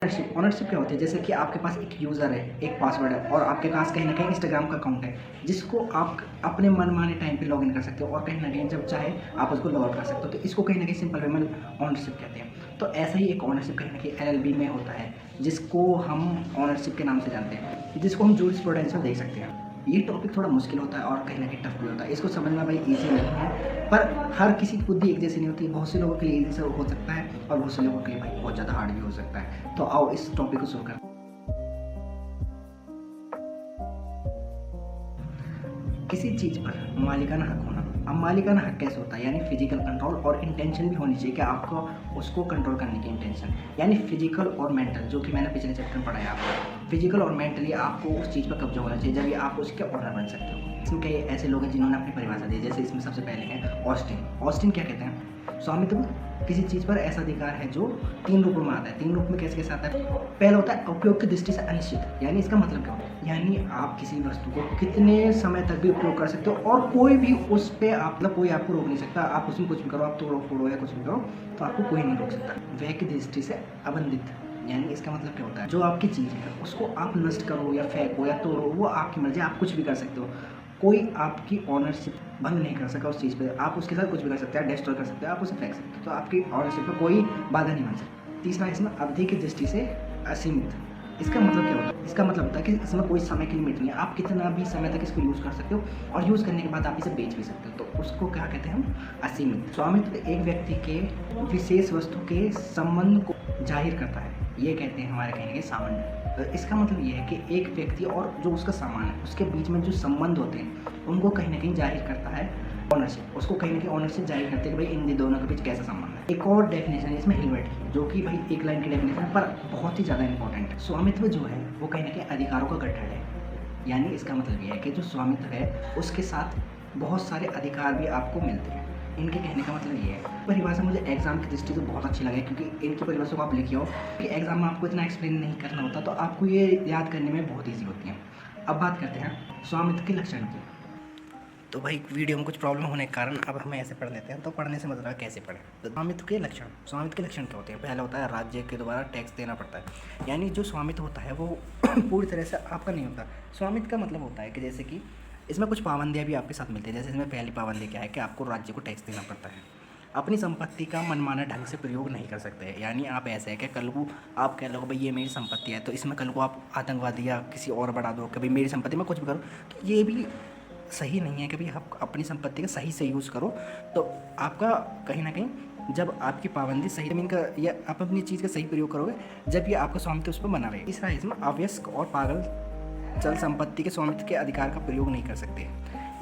Ownership क्या होती है? जैसे कि आपके पास एक यूज़र है, एक पासवर्ड है और आपके पास कहीं न कहीं इंस्टाग्राम का अकाउंट है, जिसको आप अपने मनमाने टाइम पे लॉगिन कर सकते हो और कहीं न कहीं जब चाहे आप उसको लॉग आउट कर सकते हो। तो इसको कहीं न कहीं सिंपल वे में ओनरशिप कहते हैं। तो ऐसा ही एक ओनरशिप कहीं न कहीं एलएलबी में होता है, जिसको हम ओनरशिप के नाम से जानते हैं, जिसको हम जूरिस्प्रूडेंस में देख सकते हैं। ये टॉपिक थोड़ा मुश्किल होता है और कहीं न कहीं टफ भी होता है। इसको समझना भाई ईज़ी नहीं है, पर हर किसी की बुद्धि एक जैसी नहीं होती। बहुत से लोगों के लिए ईज़ी से हो सकता है और बहुत से लोगों के लिए भाई बहुत ज़्यादा हार्ड भी हो सकता है। तो आओ इस टॉपिक को शुरू करते हैं। किसी चीज़ पर मालिकाना हक होना। अब मालिकाना हक कैसे होता है? यानी फिजिकल कंट्रोल और इंटेंशन भी होनी चाहिए कि आपको उसको कंट्रोल करने की इंटेंशन, यानी फिजिकल और मेंटल, जो कि मैंने पिछले चैप्टर में पढ़ाया आपको। फिजिकल और मेंटली आपको उस चीज़ पर कब्जा होना चाहिए, जब ये आप उसके ओनर बन सकते हो। इसमें कई ऐसे लोग हैं जिन्होंने अपनी परिभाषा दी, जैसे इसमें सबसे पहले है ऑस्टिन। ऑस्टिन क्या कहते हैं? स्वामित्व किसी चीज़ पर ऐसा अधिकार है जो 3 रूपों में आता है। 3 रूप में कैसे आता है? पहला होता है उपयोग की दृष्टि से अनिश्चित, यानी इसका मतलब क्या होता है? यानी आप किसी वस्तु को कितने समय तक भी उपयोग कर सकते हो और कोई भी उस पे आप मतलब कोई आपको रोक नहीं सकता। आप उसमें कुछ भी करो, आप तोड़ो फोड़ो या कुछ भी करो, तो आपको कोई नहीं रोक सकता। व्यय की दृष्टि से अबंधित, यानी इसका मतलब क्या होता है? जो आपकी चीज़ है उसको आप नष्ट करो या फेंको या तोड़ो, वो आपकी मर्जी, आप कुछ भी कर सकते हो। कोई आपकी ओनरशिप भंग नहीं कर सका उस चीज़ पे। आप उसके साथ कुछ भी कर सकते हैं, डिस्ट्रॉय कर सकते हो, आप उसे फेंक सकते हो। तो आपकी ओनरशिप पे कोई बाधा नहीं बन सकती। तीसरा, इसमें अवधि की दृष्टि से असीमित। इसका मतलब क्या होता है? इसका मतलब होता है कि इसमें कोई समय की लिमिट नहीं है। आप कितना भी समय तक इसको यूज़ कर सकते हो और यूज़ करने के बाद आप इसे बेच भी सकते हो। तो उसको क्या कहते हैं हम? असीमित। स्वामित्व एक व्यक्ति के विशेष वस्तु के संबंध को जाहिर करता है। ये कहते हैं हमारे कहने के सामान्य। इसका मतलब ये है कि एक व्यक्ति और जो उसका सामान है, उसके बीच में जो संबंध होते हैं, उनको कहीं न कहीं जाहिर करता है ओनरशिप। उसको कहीं न कहीं ओनरशिप जाहिर करते हैं कि भाई इन दोनों के बीच कैसा संबंध है। एक और डेफिनेशन है इसमें हिलबर्ट की, जो कि भाई एक लाइन की डेफिनेशन है, पर बहुत ही ज़्यादा इंपॉर्टेंट है। स्वामित्व जो है वो कहीं न कहीं अधिकारों का गठन है। यानी इसका मतलब ये है कि जो स्वामित्व है उसके साथ बहुत सारे अधिकार भी आपको मिलते हैं। इनके कहने का मतलब ये है। परिभाषा मुझे एग्जाम की दृष्टि से बहुत अच्छी लगी, क्योंकि इनकी परिभाषा को आप लिखिए हो कि एग्जाम में आपको इतना एक्सप्लेन नहीं करना होता, तो आपको ये याद करने में बहुत ईजी होती है। अब बात करते हैं स्वामित्व के लक्षण की। तो भाई वीडियो में कुछ प्रॉब्लम होने के कारण अब हम ऐसे पढ़ लेते हैं, तो पढ़ने से मतलब कैसे पढ़ें। तो स्वामित्व के लक्षण, स्वामित्व के लक्षण क्या होते हैं? पहला होता है राज्य के द्वारा टैक्स देना पड़ता है। यानी जो स्वामित्व होता है वो पूरी तरह से आपका नहीं होता। स्वामित्व का मतलब होता है कि जैसे कि इसमें कुछ पाबंदियाँ भी आपके साथ मिलती है। जैसे इसमें पहली पाबंदी क्या है कि आपको राज्य को टैक्स देना पड़ता है। अपनी संपत्ति का मनमाना ढंग से प्रयोग नहीं कर सकते हैं। यानी आप ऐसे है कि कल को आप कह लो भाई ये मेरी संपत्ति है, तो इसमें कल को आप आतंकवादी या किसी और बढ़ा दो, कभी मेरी संपत्ति में कुछ भी करो, तो ये भी सही नहीं है। कभी आप अपनी संपत्ति का सही से यूज़ करो, तो आपका कहीं ना कहीं जब आपकी पाबंदी सही ज़मीन का या आप अपनी चीज़ का सही प्रयोग करोगे, जब ये आपका स्वामित्व उस पर बना रहे। तीसरा है इसमें अवयस्क और पागल चल संपत्ति के स्वामित्व के अधिकार का प्रयोग नहीं कर सकते।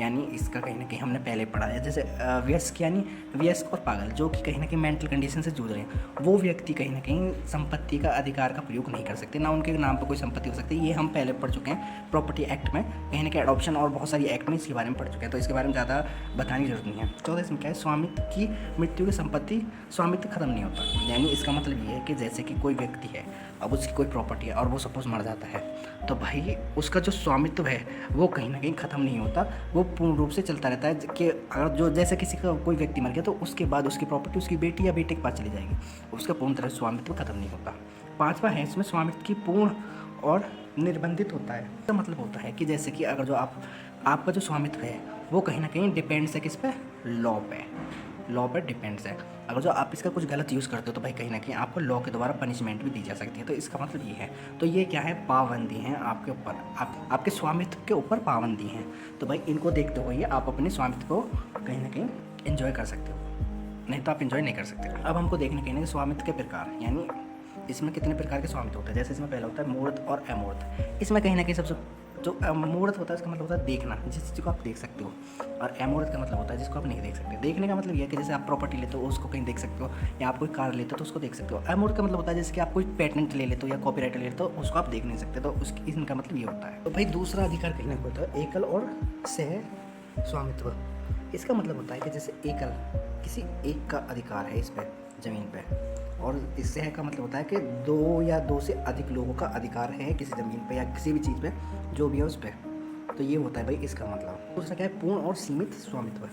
यानी इसका कहीं ना कहीं हमने पहले पढ़ा है। जैसे वयस्क, यानी वयस्क और पागल जो कि कहीं ना कहीं मेंटल कंडीशन से जूझ रहे हैं, वो व्यक्ति कहीं ना कहीं संपत्ति का अधिकार का प्रयोग नहीं कर सकते, ना उनके नाम पर कोई संपत्ति हो सकती है। ये हम पहले पढ़ चुके हैं प्रॉपर्टी एक्ट में, कहीं ना कहीं एडॉप्शन और बहुत सारी एक्ट में इसके बारे में पढ़ चुके हैं, तो इसके बारे में ज़्यादा बताने की जरूरत नहीं है। चौथा इसमें क्या है? स्वामित्व की मृत्यु की संपत्ति स्वामित्व खत्म नहीं होता। यानी इसका मतलब ये है कि जैसे कि कोई व्यक्ति है, अब उसकी कोई प्रॉपर्टी है और वो सपोज मर जाता है, तो भाई उसका जो स्वामित्व है वो कहीं ना कहीं ख़त्म नहीं होता, वो पूर्ण रूप से चलता रहता है। कि अगर जो जैसे किसी का कोई व्यक्ति मर गया, तो उसके बाद उसकी प्रॉपर्टी उसकी बेटी या बेटे के पास चली जाएगी, उसका पूर्ण तरह स्वामित्व खत्म नहीं होता। पांचवा है इसमें स्वामित्व की पूर्ण और निर्बंधित होता है। इसका मतलब होता है कि जैसे कि अगर जो आपका जो स्वामित्व है वो कहीं ना कहीं डिपेंड्स है किस पे? लॉ पे। लॉ पर डिपेंड्स है। अगर जो आप इसका कुछ गलत यूज़ करते हो, तो भाई कहीं ना कहीं आपको लॉ के द्वारा पनिशमेंट भी दी जा सकती है। तो इसका मतलब ये है। तो ये क्या है? पाबंदी हैं आपके ऊपर, आपके स्वामित्व के ऊपर पाबंदी हैं। तो भाई इनको देखते हुए आप अपने स्वामित्व को कहीं ना कहीं एंजॉय कर सकते हो, नहीं तो आप एंजॉय नहीं कर सकते। अब हमको देखने के लिए स्वामित्व के प्रकार, यानी इसमें कितने प्रकार के स्वामित्व होते हैं। जैसे इसमें पहला होता है मूर्त और अमूर्त। इसमें कहीं ना कहीं सबसे जो मूर्त होता है इसका मतलब होता है देखना, जिस चीज़ को आप देख सकते हो, और अमूर्त का मतलब होता है जिसको आप नहीं देख सकते। देखने का मतलब ये है कि जैसे आप प्रॉपर्टी लेते हो उसको कहीं देख सकते हो, या आप कोई कार लेते हो तो उसको देख सकते हो। अमूर्त का मतलब होता है जैसे कि आप कोई पेटेंट ले लेते हो या कॉपीराइट ले लेते हो, उसको आप देख नहीं सकते, तो उसकी इनका मतलब ये होता है। तो भाई दूसरा अधिकार कहने को होता है एकल और सह स्वामित्व। इसका मतलब होता है कि जैसे एकल, किसी एक का अधिकार है इस पर ज़मीन पर, और इससे का मतलब होता है कि दो या दो से अधिक लोगों का अधिकार है किसी ज़मीन पे या किसी भी चीज़ पे, जो भी है उस पर। तो ये होता है भाई इसका मतलब। दूसरा क्या है? पूर्ण और सीमित स्वामित्व।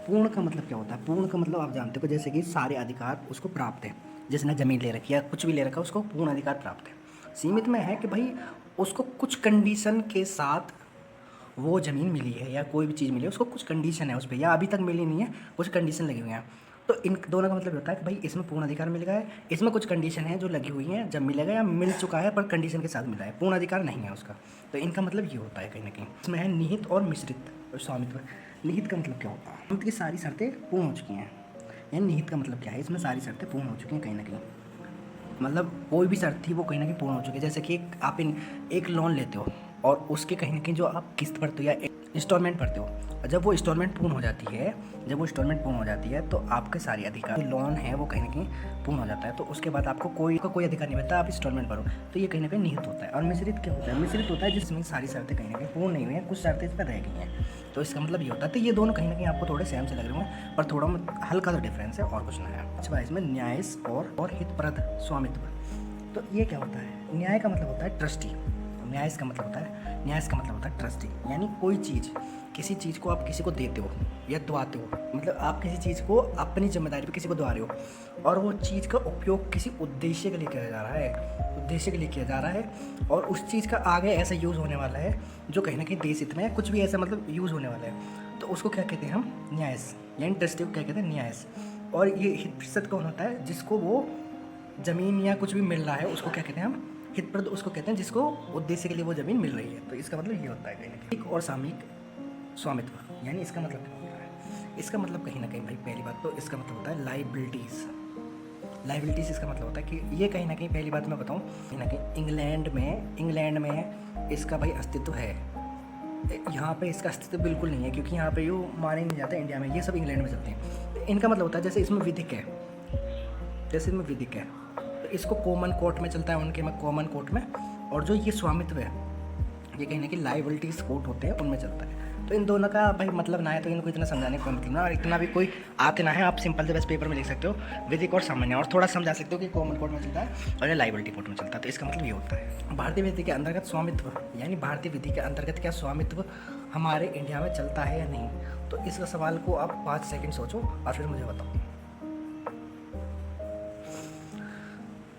पूर्ण का मतलब क्या होता है? पूर्ण का मतलब आप जानते हो, जैसे कि सारे अधिकार उसको प्राप्त हैं, जिसने ज़मीन ले रखी है या कुछ भी ले रखा है उसको पूर्ण अधिकार प्राप्त है। सीमित में है कि भाई उसको कुछ कंडीशन के साथ वो ज़मीन मिली है या कोई भी चीज़ मिली है, उसको कुछ कंडीशन है उस पर, या अभी तक मिली नहीं है, कुछ कंडीशन लगी हुई हैं। तो इन दोनों का मतलब होता है कि भाई इसमें पूर्ण अधिकार मिल गया है, इसमें कुछ कंडीशन है जो लगी हुई हैं, जब मिलेगा या मिल चुका है पर कंडीशन के साथ मिला है, पूर्ण अधिकार नहीं है उसका। तो इनका मतलब ये होता है कहीं ना कहीं। इसमें है निहित और मिश्रित स्वामित्व। निहित का मतलब क्या होता है? स्वामित्व की सारी शर्तें पूर्ण हो चुकी हैं। यानी निहित का मतलब क्या है? इसमें सारी शर्तें पूर्ण हो चुकी हैं कहीं ना कहीं, मतलब कोई भी शर्त थी वो कहीं ना कहीं पूर्ण हो चुकी है। जैसे कि आप एक लोन लेते हो और उसके कहीं ना कहीं जो आप किस्त भरते हो या इंस्टॉलमेंट भरते हो, जब वो इंस्टॉलमेंट पूर्ण हो जाती है तो आपके सारे अधिकार, जो लोन है वो कहीं ना कहीं पूर्ण हो जाता है। तो उसके बाद आपको कोई अधिकार नहीं मिलता, आप इंस्टॉलमेंट भरो। तो ये कहीं ना कहीं निहित होता है। और मिश्रित क्या होता है? मिश्रित होता है जिसमें सारी शर्तें कहीं ना कहीं पूर्ण नहीं हुई हैं, कुछ शर्तें इस पर रह गई हैं। तो इसका मतलब ये होता है। तो ये दोनों कहीं ना कहीं आपको थोड़े सेम से लग रहे होंगे, पर थोड़ा हल्का सा डिफरेंस है और कुछ नहीं है। अच्छा, इसमें न्यायस और हितप्रद स्वामित्व। तो ये क्या होता है? न्याय का मतलब होता है ट्रस्टी, न्याय का मतलब होता है ट्रस्टी। यानी कोई चीज़, किसी चीज़ को आप किसी को देते हो या दुआते हो, मतलब आप किसी चीज़ को अपनी जिम्मेदारी पे किसी को दुआ रहे हो और वो चीज़ का उपयोग किसी उद्देश्य के लिए किया जा रहा है और उस चीज़ का आगे ऐसा यूज़ होने वाला है जो कहीं ना कहीं देश हित में कुछ भी ऐसा मतलब यूज़ होने वाला है, तो उसको क्या कहते हैं हम? न्यायस। यानी ट्रस्टी को क्या कहते हैं? न्यायस। और ये हितप्रद कौन होता है? जिसको वो ज़मीन या कुछ भी मिल रहा है उसको क्या कहते हैं हम? हितप्रद उसको कहते हैं जिसको उद्देश्य के लिए वो ज़मीन मिल रही है। तो इसका मतलब ये होता है कहीं ना कहीं। और सामयिक स्वामित्व, यानी इसका मतलब क्या होता है? इसका मतलब कहीं ना कहीं भाई पहली बात तो इसका मतलब होता है लाइबिलिटीज़। इसका मतलब होता है कि ये कहीं ना कहीं, पहली बात मैं बताऊँ, कहीं ना कहीं इंग्लैंड में इसका भाई अस्तित्व है। यहाँ पे इसका अस्तित्व बिल्कुल नहीं है, क्योंकि यहाँ पे ये माने नहीं जाता इंडिया में, ये सब इंग्लैंड में चलते हैं। इनका मतलब होता है जैसे इसमें विधिक है, तो इसको कॉमन कोर्ट में चलता है, उनके में कॉमन कोर्ट में। और जो ये स्वामित्व है ये कहीं ना कहीं लाइबिलिटीज कोर्ट होते हैं, उनमें चलता है। तो इन दोनों का भाई मतलब ना है, तो इनको इतना समझाने का मतलब ना, और इतना भी कोई आते ना है, आप सिंपल से बस पेपर में लिख सकते हो विधिक और सामान्य, और थोड़ा समझा सकते हो कि कॉमन कोर्ट में चलता है और ये लाइबिलिटी कोर्ट में चलता है। तो इसका मतलब ये होता है। भारतीय विधि के अंतर्गत स्वामित्व, यानी भारतीय विधि के अंतर्गत क्या स्वामित्व हमारे इंडिया में चलता है या नहीं? तो इस सवाल को आप 5 सेकेंड सोचो और फिर मुझे बताओ।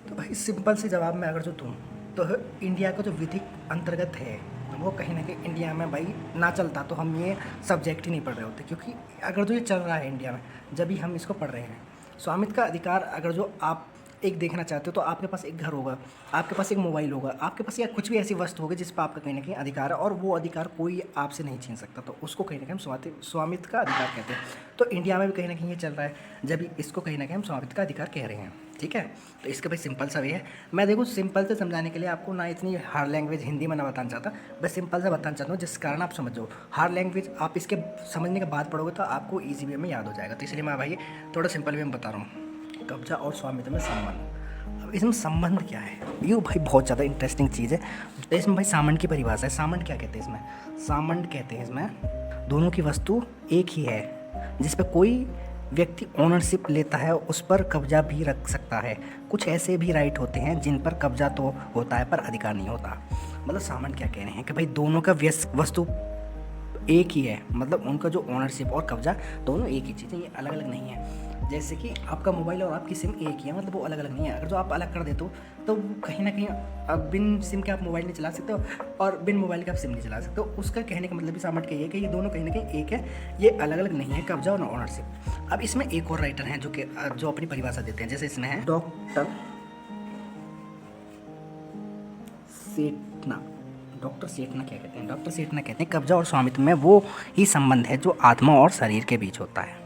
तो भाई सिंपल से जवाब में अगर जो दूँ तो इंडिया का जो विधिक अंतर्गत है वो कहीं ना कहीं इंडिया में भाई ना चलता तो हम ये सब्जेक्ट ही नहीं पढ़ रहे होते, क्योंकि अगर जो ये चल रहा है इंडिया में जब भी हम इसको पढ़ रहे हैं। स्वामित्व का अधिकार अगर जो आप एक देखना चाहते हो तो आपके पास एक घर होगा, आपके पास एक मोबाइल होगा, आपके पास या कुछ भी ऐसी वस्तु होगी जिस पर आपका कहीं ना कहीं अधिकार है और वो अधिकार कोई आपसे नहीं छीन सकता, तो उसको कहीं ना कहीं हम स्वामित्व का अधिकार कहते हैं। तो इंडिया में भी कहीं ना कहीं ये चल रहा है, जब इसको कहीं ना कहीं हम स्वामित्व का अधिकार कह रहे हैं। ठीक है, तो इसका भाई सिंपल सा वे है। मैं देखो सिंपल से समझाने के लिए आपको ना इतनी हार्ड लैंग्वेज हिंदी में ना बताना चाहता, बस सिंपल से बताना चाहता हूँ जिस कारण आप समझ जाओ। हार्ड लैंग्वेज आप इसके समझने के बाद पढ़ोगे तो आपको ईजी वे में याद हो जाएगा, तो इसलिए मैं भाई थोड़ा सिंपल वे में बता रहा हूँ। कब्जा और स्वामित्व में संबंध। अब इसमें संबंध क्या है? ये भाई बहुत ज़्यादा इंटरेस्टिंग चीज़ है। तो इसमें भाई सामंड की परिभाषा है। सामंड क्या कहते हैं इसमें? सामंड कहते हैं इसमें दोनों की वस्तु एक ही है जिस पर कोई व्यक्ति ओनरशिप लेता है, उस पर कब्जा भी रख सकता है। कुछ ऐसे भी राइट होते हैं जिन पर कब्जा तो होता है पर अधिकार नहीं होता। मतलब सामंड क्या कह रहे हैं कि भाई दोनों का वस्तु एक ही है, मतलब उनका जो ओनरशिप और कब्जा दोनों एक ही चीज़ है, ये अलग अलग नहीं है। जैसे कि आपका मोबाइल और आपकी सिम एक ही है, मतलब वो अलग अलग नहीं है। अगर जो आप अलग कर देते हो तो कहीं ना कहीं अब बिन सिम के आप मोबाइल नहीं चला सकते हो और बिन मोबाइल के आप सिम नहीं चला सकते हो। उसका कहने का मतलब भी सामंड का ये है कि ये दोनों कहीं ना कहीं एक है, ये अलग अलग नहीं है, कब्जा और ओनरशिप। अब इसमें एक और राइटर हैं जो अपनी परिभाषा देते हैं, जैसे इसमें है डॉक्टर सेठना क्या कहते हैं? डॉक्टर सेठना कहते हैं कब्जा और स्वामित्व में वो ही संबंध है जो आत्मा और शरीर के बीच होता है।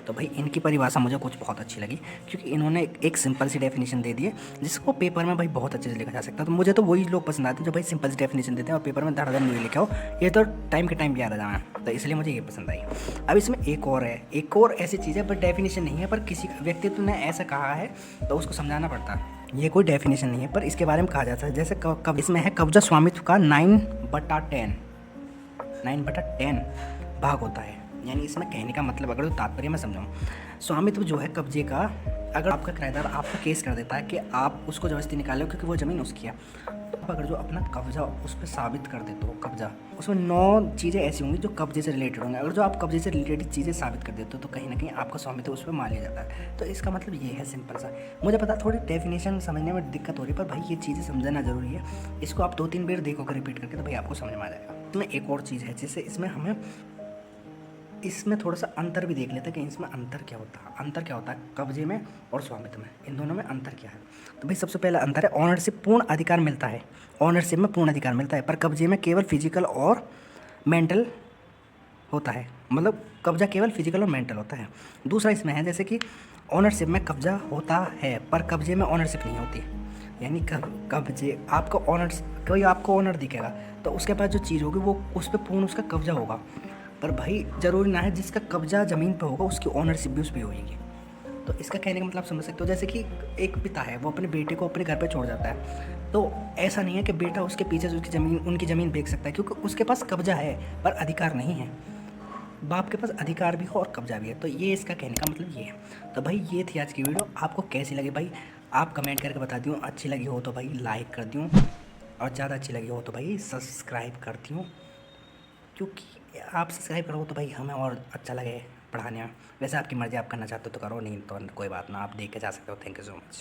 तो भाई इनकी परिभाषा मुझे कुछ बहुत अच्छी लगी, क्योंकि इन्होंने एक सिंपल सी डेफिनेशन दे दी है जिसको पेपर में भाई बहुत अच्छे से लिखा जा सकता है। तो मुझे तो वही लोग पसंद आते हैं जो भाई सिंपल सी डेफिनेशन देते हैं और पेपर में धड़ाधड़ नहीं लिखा हो, ये तो टाइम के टाइम याद आ जाना, तो इसलिए मुझे ये पसंद आई। अब इसमें एक और ऐसी चीज़ है, पर डेफिनेशन नहीं है, पर किसी व्यक्तित्व ने ऐसा कहा है तो उसको समझाना पड़ता है। ये कोई डेफिनेशन नहीं है पर इसके बारे में कहा जाता है। जैसे इसमें है कब्जा स्वामित्व का 9/10 भाग होता है। यानी इसमें कहने का मतलब अगर तो तात्पर्य मैं समझाऊँ, स्वामित्व जो है कब्जे का अगर आपका किराएदार आपका केस कर देता है कि आप उसको ज़बरदस्ती निकाले हो क्योंकि वो ज़मीन उसकी है, आप अगर जो अपना कब्ज़ा उस पे साबित कर देते हो, कब्ज़ा, उसमें 9 चीज़ें ऐसी होंगी जो कब्ज़े से रिलेटेड होंगी। अगर जो आप कब्ज़े से रिलेटेड चीज़ें साबित कर देते हो तो कहीं न कहीं आपका स्वामित्व उस पे मान लिया जाता है। तो इसका मतलब ये है सिंपल सा। मुझे पता थोड़ी डेफिनेशन समझने में दिक्कत हो रही है, पर भाई ये चीज़ें समझना ज़रूरी है। इसको आप 2-3 बार देखोगे रिपीट करके तो भाई आपको समझ में आ जाएगा। इसमें एक और चीज़ है जिससे इसमें थोड़ा-सा अंतर भी देख लेते हैं कि इसमें अंतर क्या होता है। अंतर क्या होता है कब्ज़े में और स्वामित्व में, इन दोनों में अंतर क्या है? तो भाई सबसे पहला अंतर है ओनरशिप, पूर्ण अधिकार मिलता है। ओनरशिप में पूर्ण अधिकार मिलता है, पर कब्ज़े में केवल फिजिकल और मेंटल होता है। मतलब कब्ज़ा केवल फिजिकल और मेंटल होता है। दूसरा इसमें है जैसे कि ओनरशिप में कब्ज़ा होता है पर कब्ज़े में ओनरशिप नहीं होती। यानी कब्ज़े आपका ओनर्स, कोई आपको ओनर दिखेगा तो उसके पास जो चीज़ होगी वो उस पे पूर्ण उसका कब्ज़ा होगा। पर भाई ज़रूरी ना है जिसका कब्ज़ा ज़मीन पे होगा उसकी ओनरशिप भी उस पे होएगी। तो इसका कहने का मतलब समझ सकते हो, जैसे कि एक पिता है वो अपने बेटे को अपने घर पे छोड़ जाता है, तो ऐसा नहीं है कि बेटा उसके पीछे से उसकी ज़मीन, उनकी ज़मीन बेच सकता है क्योंकि उसके पास कब्ज़ा है पर अधिकार नहीं है। बाप के पास अधिकार भी हो और कब्ज़ा भी है। तो ये इसका कहने का मतलब ये है। तो भाई ये थी आज की वीडियो, आपको कैसी लगी भाई आप कमेंट करके बता दियो। अच्छी लगी हो तो भाई लाइक कर दियो और ज़्यादा अच्छी लगी हो तो भाई सब्सक्राइब कर दियो, क्योंकि आप सब्सक्राइब करो तो भाई हमें और अच्छा लगे पढ़ाने में। वैसे आपकी मर्ज़ी, आप करना चाहते हो तो करो, नहीं तो कोई बात ना, आप देख के जा सकते हो। Thank you so much.